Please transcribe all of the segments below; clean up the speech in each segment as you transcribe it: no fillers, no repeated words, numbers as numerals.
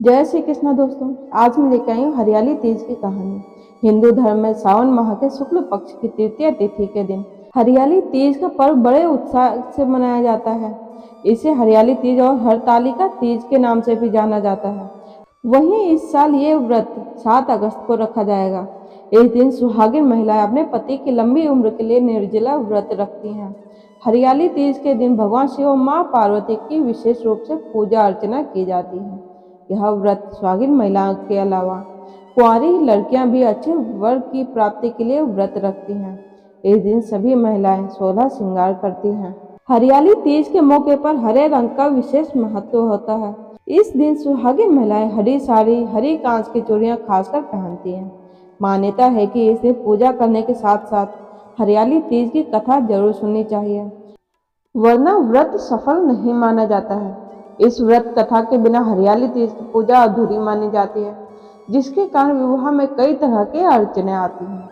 जय श्री कृष्ण दोस्तों। आज मैं लेकर आई हूँ हरियाली तीज की कहानी। हिंदू धर्म में सावन माह के शुक्ल पक्ष की तृतीया तिथि के दिन हरियाली तीज का पर्व बड़े उत्साह से मनाया जाता है। इसे हरियाली तीज और हरतालिका तीज के नाम से भी जाना जाता है। वहीं इस साल ये व्रत 7 अगस्त को रखा जाएगा। इस दिन सुहागिन महिलाएं अपने पति की लंबी उम्र के लिए निर्जला व्रत रखती हैं। हरियाली तीज के दिन भगवान शिव और माँ पार्वती की विशेष रूप से पूजा अर्चना की जाती है। यह व्रत सुहागिन महिलाओं के अलावा कुंवारी लड़कियां भी अच्छे वर की प्राप्ति के लिए व्रत रखती हैं। इस दिन सभी महिलाएं 16 श्रृंगार करती हैं। हरियाली तीज के मौके पर हरे रंग का विशेष महत्व होता है। इस दिन सुहागिन महिलाएं हरी साड़ी, हरी कांच की चूड़ियां खासकर पहनती हैं। मान्यता है कि इस दिन पूजा करने के साथ साथ हरियाली तीज की कथा जरूर सुननी चाहिए, वरना व्रत सफल नहीं माना जाता है। इस व्रत कथा के बिना हरियाली तीज की पूजा अधूरी मानी जाती है, जिसके कारण विवाह में कई तरह के अड़चने आती हैं।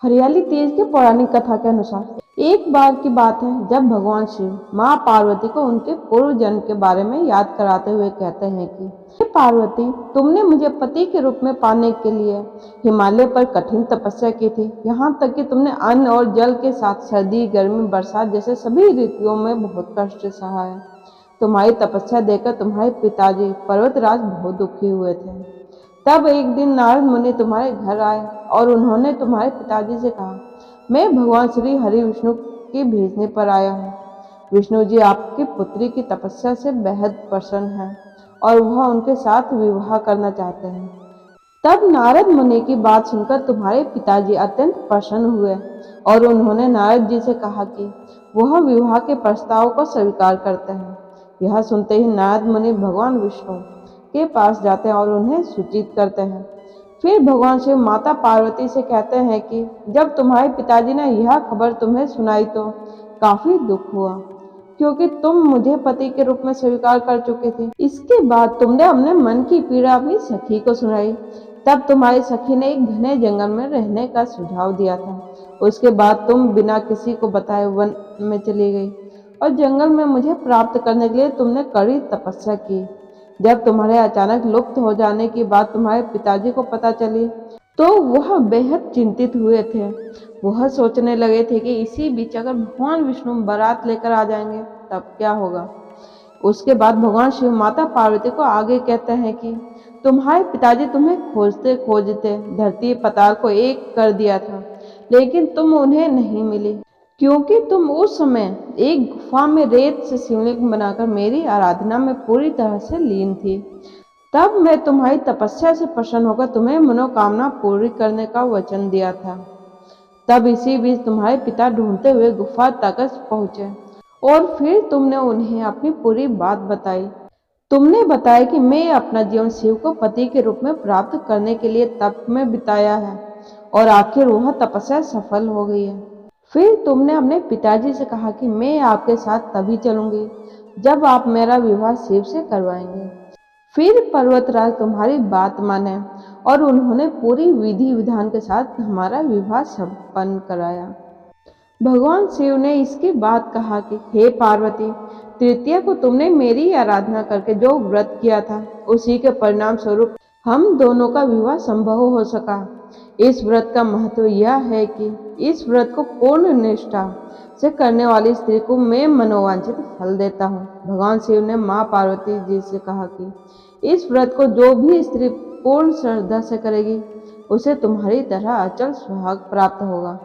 हरियाली तीज की पौराणिक कथा के अनुसार एक बार की बात है जब भगवान शिव माँ पार्वती को उनके पूर्व जन्म के बारे में याद कराते हुए कहते हैं कि हे पार्वती, तुमने मुझे पति के रूप में पाने के लिए हिमालय पर कठिन तपस्या की थी। यहाँ तक कि तुमने अन्न और जल के साथ सर्दी, गर्मी, बरसात जैसे सभी ऋतुओं में बहुत कष्ट सहा है। तुम्हारी तपस्या देखकर तुम्हारे पिताजी पर्वतराज बहुत दुखी हुए थे। तब एक दिन नारद मुनि तुम्हारे घर आए और उन्होंने तुम्हारे पिताजी से कहा, मैं भगवान श्री हरि विष्णु के भेजने पर आया हूँ। विष्णु जी आपकी पुत्री की तपस्या से बेहद प्रसन्न हैं और वह उनके साथ विवाह करना चाहते हैं। तब नारद मुनि की बात सुनकर तुम्हारे पिताजी अत्यंत प्रसन्न हुए और उन्होंने नारद जी से कहा कि वह विवाह के प्रस्ताव को स्वीकार करते हैं। यह सुनते ही नारद मुनि भगवान विष्णु के पास जाते हैं और उन्हें सूचित करते हैं। फिर भगवान शिव माता पार्वती से कहते हैं कि जब तुम्हारे पिताजी ने यह खबर तुम्हें सुनाई तो काफी दुख हुआ, क्योंकि तुम मुझे पति के रूप में स्वीकार कर चुके थे। इसके बाद तुमने अपने मन की पीड़ा अपनी सखी को सुनाई। तब तुम्हारी सखी ने एक घने जंगल में रहने का सुझाव दिया था। उसके बाद तुम बिना किसी को बताए वन में चली गई और जंगल में मुझे प्राप्त करने के लिए तुमने कड़ी तपस्या की। जब तुम्हारे अचानक लुप्त हो जाने की बात तुम्हारे पिताजी को पता चली तो वह बेहद चिंतित हुए थे। वह सोचने लगे थे कि इसी बीच अगर भगवान विष्णु बारात लेकर आ जाएंगे तब क्या होगा। उसके बाद भगवान शिव माता पार्वती को आगे कहते हैं कि तुम्हारे पिताजी तुम्हें खोजते खोजते धरती पताल को एक कर दिया था, लेकिन तुम उन्हें नहीं मिली, क्योंकि तुम उस समय एक गुफा में रेत से शिवलिंग बनाकर मेरी आराधना में पूरी तरह से लीन थी। तब मैं तुम्हारी तपस्या से प्रसन्न होकर तुम्हें मनोकामना पूरी करने का वचन दिया था। तब इसी बीच तुम्हारे पिता ढूंढते हुए गुफा तक पहुंचे और फिर तुमने उन्हें अपनी पूरी बात बताई। तुमने बताया कि मैं अपना जीवन शिव को पति के रूप में प्राप्त करने के लिए तप में बिताया है और आखिर वह तपस्या सफल हो गई है। फिर तुमने अपने पिताजी से कहा कि मैं आपके साथ तभी चलूंगी जब आप मेरा विवाह शिव से करवाएंगे। फिर पर्वतराज तुम्हारी बात माने और उन्होंने पूरी विधि विधान के साथ हमारा विवाह संपन्न कराया। भगवान शिव ने इसके बाद कहा कि हे पार्वती, तृतीया को तुमने मेरी आराधना करके जो व्रत किया था उसी के परिणाम स्वरूप हम दोनों का विवाह संभव हो सका। इस व्रत का महत्व यह है कि इस व्रत को पूर्ण निष्ठा से करने वाली स्त्री को मैं मनोवांछित फल देता हूँ। भगवान शिव ने माँ पार्वती जी से कहा कि इस व्रत को जो भी स्त्री पूर्ण श्रद्धा से करेगी उसे तुम्हारी तरह अचल सुहाग प्राप्त होगा।